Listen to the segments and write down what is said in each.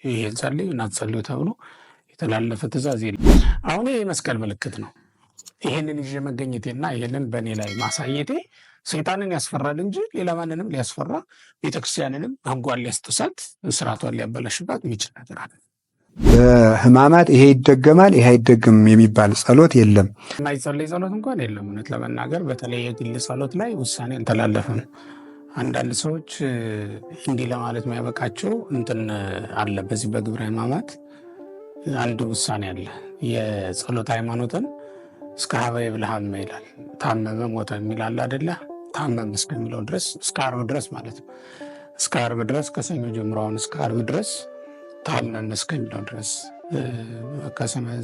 ይሄን ጸልዩ እናትጸልዩ ተብሎ የተላለፈ ትእዛዝ የለም። አሁን ይሄ መስቀል ምልክት ነው። ይሄንን ይዤ መገኘቴና ይሄንን በእኔ ላይ ማሳየቴ ሰይጣንን ያስፈራል እንጂ ሌላ ማንንም ሊያስፈራ ቤተክርስቲያንንም ሕጓን ሊያስጥሳት ስርዓቷን ሊያበላሽባት የሚችል ነገር አለ። በሕማማት ይሄ ይደገማል ይሄ አይደገምም የሚባል ጸሎት የለም። የማይጸለይ ጸሎት እንኳን የለም። እውነት ለመናገር በተለይ የግል ጸሎት ላይ ውሳኔ አልተላለፈም። አንዳንድ ሰዎች እንዲህ ለማለት የሚያበቃቸው እንትን አለ። በዚህ በግብረ ሕማማት አንድ ውሳኔ አለ። የጸሎት ሃይማኖትን እስከ ሀበ ይብልሃመ ይላል። ታመመ ሞተ የሚል አለ አይደለ? ታመመ እስከሚለው ድረስ እስከ ዓርብ ድረስ ማለት ነው። እስከ ዓርብ ድረስ ከሰኞ ጀምሮ አሁን እስከ ዓርብ ድረስ ታመመ እስከሚለው ድረስ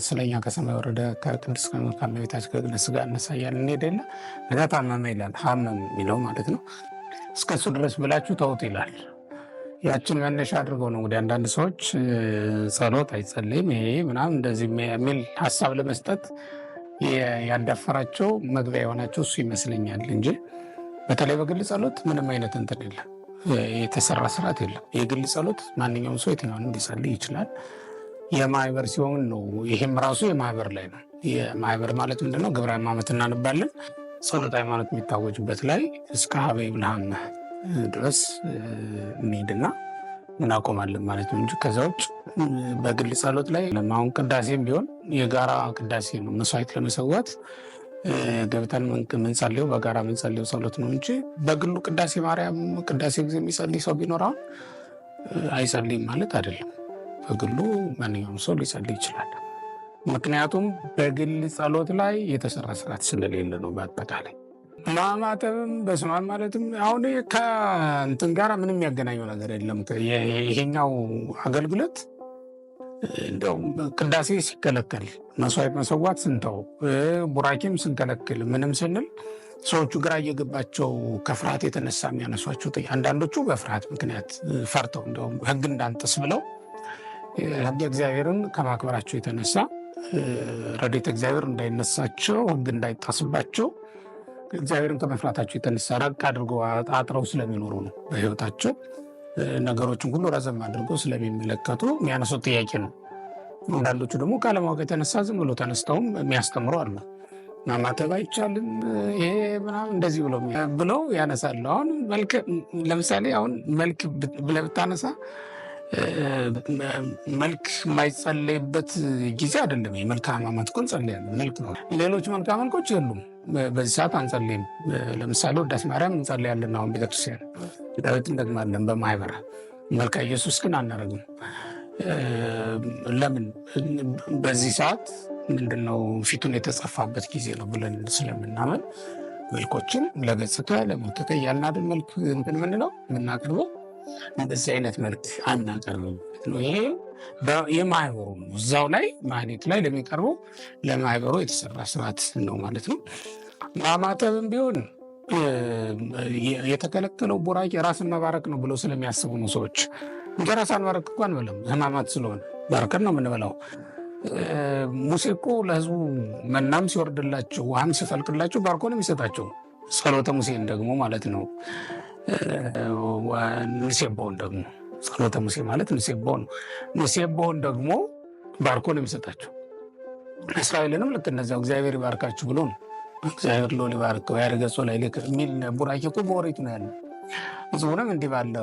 ስለኛ ከሰማይ ወረደ ከቅድስት ከእመቤታችን ከቅድስት ሥጋ ነሳ እያልን እንሄድ የለ? ከዛ ታመመ ይላል። ሀመም የሚለው ማለት ነው። እስከሱ ድረስ ብላችሁ ተውት ይላል። ያችን መነሻ አድርገው ነው እንግዲህ አንዳንድ ሰዎች ጸሎት አይጸልይም ይሄ ምናምን እንደዚህ የሚል ሀሳብ ለመስጠት ያዳፈራቸው መግቢያ የሆናቸው እሱ ይመስለኛል እንጂ በተለይ በግል ጸሎት ምንም አይነት እንትን የለም፣ የተሰራ ስርዓት የለም። የግል ጸሎት ማንኛውም ሰው የትኛውንም ሊጸልይ ይችላል። የማህበር ሲሆን ነው። ይሄም ራሱ የማህበር ላይ ነው። የማህበር ማለት ምንድነው? ግብረ ሕማማት እናነባለን። ጸሎት ሃይማኖት የሚታወጅበት ላይ እስከ ሀበ ይብልሃመ ድረስ እንሄድና እናቆማለን ማለት ነው እንጂ ከዛ ውጭ በግል ጸሎት ላይ አሁን ቅዳሴም ቢሆን የጋራ ቅዳሴ ነው። መስዋዕት ለመሰዋት ገብተን ምንጸልየው በጋራ ምንጸልየው ጸሎት ነው እንጂ በግሉ ቅዳሴ ማርያም ቅዳሴ ጊዜ የሚጸልይ ሰው ቢኖር አሁን አይጸልይም ማለት አይደለም። በግሉ ማንኛውም ሰው ሊጸልይ ይችላል። ምክንያቱም በግል ጸሎት ላይ የተሰራ ስርዓት ስለሌለ ነው። በአጠቃላይ ማማተብም በስማን ማለትም አሁን ከእንትን ጋር ምንም ያገናኘው ነገር የለም። ይሄኛው አገልግሎት እንደውም ቅዳሴ ሲከለከል መስዋዕት መሰዋት ስንተው ቡራኬም ስንከለክል ምንም ስንል ሰዎቹ ግራ እየገባቸው ከፍርሃት የተነሳ የሚያነሷቸው አንዳንዶቹ በፍርሃት ምክንያት ፈርተው እንደውም ሕግ እንዳንጥስ ብለው ሕግ እግዚአብሔርን ከማክበራቸው የተነሳ ረድኤተ እግዚአብሔር እንዳይነሳቸው ሕግ እንዳይጣስባቸው እግዚአብሔርን ከመፍራታቸው የተነሳ ራቅ አድርገው አጥረው ስለሚኖሩ ነው። በሕይወታቸው ነገሮችን ሁሉ ረዘም አድርገው ስለሚመለከቱ የሚያነሱት ጥያቄ ነው። አንዳንዶቹ ደግሞ ካለማወቅ የተነሳ ዝም ብሎ ተነስተውም የሚያስተምሩ አሉ። ማማተብ አይቻልም ይሄ ምናምን እንደዚህ ብለው ያነሳሉ። አሁን ለምሳሌ አሁን መልክ ብለህ ብታነሳ መልክ የማይጸለይበት ጊዜ አይደለም። የመልክአ ሕማማት እኮ እንጸልያለን፣ መልክ ነው። ሌሎች መልክአ መልኮች የሉም። በዚህ ሰዓት አንጸልይም። ለምሳሌ ውዳሴ ማርያም እንጸልያለን። አሁን ቤተክርስቲያን ዳዊት እንደግማለን በማህበር መልክአ ኢየሱስ ግን አናደርግም። ለምን? በዚህ ሰዓት ምንድነው ፊቱን የተጸፋበት ጊዜ ነው ብለን ስለምናመን መልኮችን ለገጽታ ለመልክከ እያልን መልክ እንትን ምንለው የምናቀርበው እንደዚህ አይነት መልክ አናቀርብም ነው። ይሄ የማህበሩ ነው። እዛው ላይ ማህሌት ላይ ለሚቀርበው ለማህበሩ የተሰራ ስርዓት ነው ማለት ነው። ማማተብም ቢሆን የተከለከለው ቡራኬ ራስን መባረክ ነው ብለው ስለሚያስቡ ነው ሰዎች። እንጀራ ሳንባረክ እኮ አንበላም፣ ሕማማት ስለሆነ ባርከን ነው የምንበላው። ሙሴ እኮ ለህዝቡ መናም ሲወርድላቸው ውሃም ሲፈልቅላቸው ባርኮ ነው የሚሰጣቸው። ጸሎተ ሙሴን ደግሞ ማለት ነው ንሴብሖን ደግሞ ጸሎተ ሙሴ ማለት ንሴብሖን ነው። ንሴብሖን ደግሞ ባርኮ ነው የሚሰጣቸው። እስራኤልንም ልክ እነዚያው እግዚአብሔር ይባርካችሁ ብሎ ነው። እግዚአብሔር ሎ ሊባርከው ያደገጾ ላይ የሚል ቡራኬ እኮ በኦሪቱ ነው ያለ። ህዝቡንም እንዲህ ባለ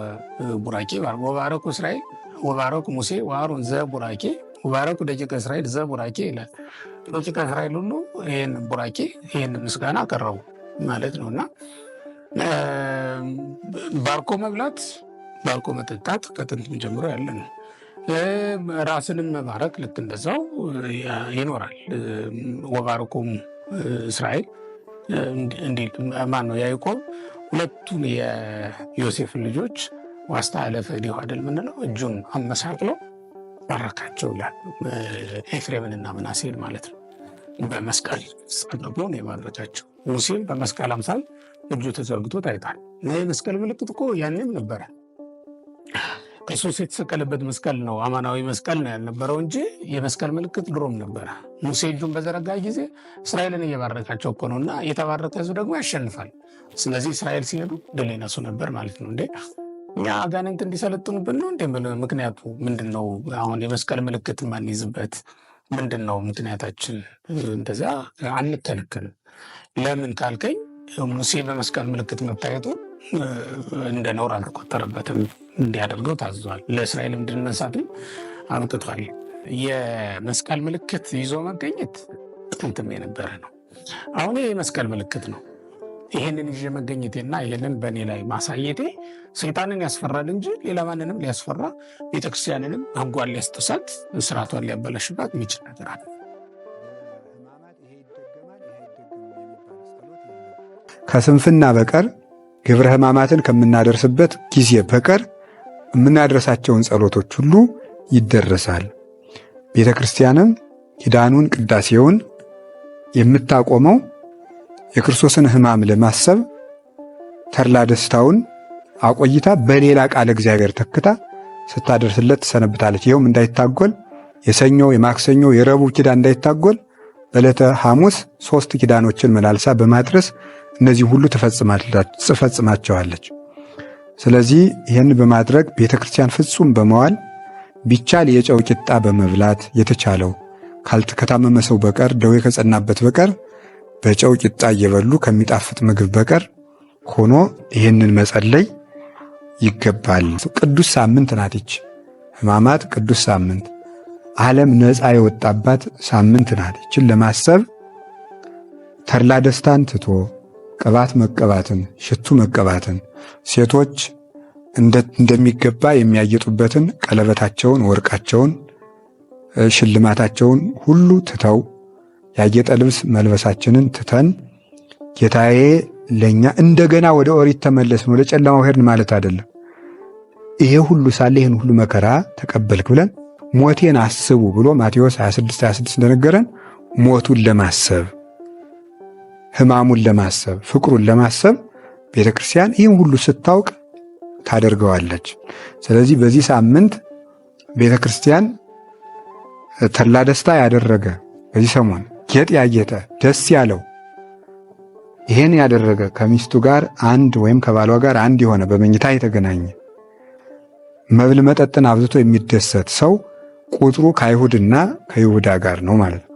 ቡራኬ ወባረኩ እስራኤል ወባረኩ ሙሴ ወአሮን ዘቡራኬ ወባረኩ ደቂቀ እስራኤል ዘቡራኬ ይላል። ደቂቀ እስራኤል ሁሉ ይህን ቡራኬ ይህን ምስጋና አቀረቡ ማለት ነው። እና ባርኮ መብላት ባርኮ መጠጣት ከጥንትም ጀምሮ ያለ ነው። ራስንም መባረክ ልክ እንደዛው ይኖራል። ወባረኩም እስራኤል እንዲህ ማን ነው ያዕቆብ ሁለቱን የዮሴፍን ልጆች ዋስተአለፈ እዴሁ አይደል ምንለው እጁን አመሳቅሎ ባረካቸው ይላል። ኤፍሬምንና ምናሴን ማለት ነው። በመስቀል ጸልቦ ነው የባረካቸው። ሙሴም በመስቀል አምሳል እጁ ተዘርግቶ ታይቷል። የመስቀል ምልክት እኮ ያኔም ነበረ። ክርስቶስ የተሰቀለበት መስቀል ነው፣ አማናዊ መስቀል ነው ያልነበረው እንጂ የመስቀል ምልክት ድሮም ነበረ። ሙሴ እጁን በዘረጋ ጊዜ እስራኤልን እየባረካቸው እኮ ነው። እና የተባረከ ሕዝብ ደግሞ ያሸንፋል። ስለዚህ እስራኤል ሲሄዱ ድል ይነሱ ነበር ማለት ነው። እንዴ እኛ አጋንንት እንዲሰለጥኑብን ነው እንዴ? ምክንያቱ ምንድን ነው? አሁን የመስቀል ምልክት ማንይዝበት ምንድን ነው ምክንያታችን? እንደዛ አንከለከልም። ለምን ካልከኝ ሙሴ በመስቀል ምልክት መታየቱ እንደ ነውር አልተቆጠረበትም፣ እንዲያደርገው ታዟል። ለእስራኤል ምድር መንሳትም አምጥቷል። የመስቀል ምልክት ይዞ መገኘት ጥንትም የነበረ ነው። አሁን ይህ የመስቀል ምልክት ነው። ይህንን ይዤ መገኘቴና ይህንን በእኔ ላይ ማሳየቴ ሰይጣንን ያስፈራል እንጂ ሌላ ማንንም ሊያስፈራ፣ ቤተክርስቲያንንም ሕጓን ሊያስጥሳት፣ ስርዓቷን ሊያበላሽባት የሚችል ነገር አለ። ከስንፍና በቀር ግብረ ሕማማትን ከምናደርስበት ጊዜ በቀር የምናደርሳቸውን ጸሎቶች ሁሉ ይደረሳል። ቤተ ክርስቲያንም ኪዳኑን ቅዳሴውን የምታቆመው የክርስቶስን ሕማም ለማሰብ ተድላ ደስታውን አቆይታ በሌላ ቃለ እግዚአብሔር ተክታ ስታደርስለት ትሰነብታለች። ይኸውም እንዳይታጎል የሰኞ የማክሰኞ የረቡዕ ኪዳን እንዳይታጎል በዕለተ ሐሙስ 3 ኪዳኖችን መላልሳ በማድረስ እነዚህ ሁሉ ትፈጽማቸዋለች። ስለዚህ ይህን በማድረግ ቤተ ክርስቲያን ፍጹም በመዋል ቢቻል የጨው ቂጣ በመብላት የተቻለው ከታመመ ሰው በቀር ደዌ ከጸናበት በቀር በጨው ቂጣ እየበሉ ከሚጣፍጥ ምግብ በቀር ሆኖ ይህንን መጸለይ ይገባል። ቅዱስ ሳምንት ናት ይች ሕማማት ቅዱስ ሳምንት፣ ዓለም ነፃ የወጣባት ሳምንት ናት። ይችን ለማሰብ ተድላ ደስታን ትቶ ቅባት መቀባትን፣ ሽቱ መቀባትን፣ ሴቶች እንደሚገባ የሚያጌጡበትን ቀለበታቸውን፣ ወርቃቸውን፣ ሽልማታቸውን ሁሉ ትተው ያጌጠ ልብስ መልበሳችንን ትተን ጌታዬ ለእኛ እንደገና ወደ ኦሪት ተመለስን ወደ ጨለማው ሄድን ማለት አይደለም። ይሄ ሁሉ ሳለ ይህን ሁሉ መከራ ተቀበልክ ብለን ሞቴን አስቡ ብሎ ማቴዎስ 26:26 እንደነገረን ሞቱን ለማሰብ ሕማሙን ለማሰብ ፍቅሩን ለማሰብ ቤተ ክርስቲያን ይህን ሁሉ ስታውቅ ታደርገዋለች። ስለዚህ በዚህ ሳምንት ቤተ ክርስቲያን ተድላ ደስታ ያደረገ በዚህ ሰሞን ጌጥ ያጌጠ ደስ ያለው ይሄን ያደረገ ከሚስቱ ጋር አንድ ወይም ከባሏ ጋር አንድ የሆነ በመኝታ የተገናኘ መብል መጠጥን አብዝቶ የሚደሰት ሰው ቁጥሩ ከአይሁድና ከይሁዳ ጋር ነው ማለት ነው።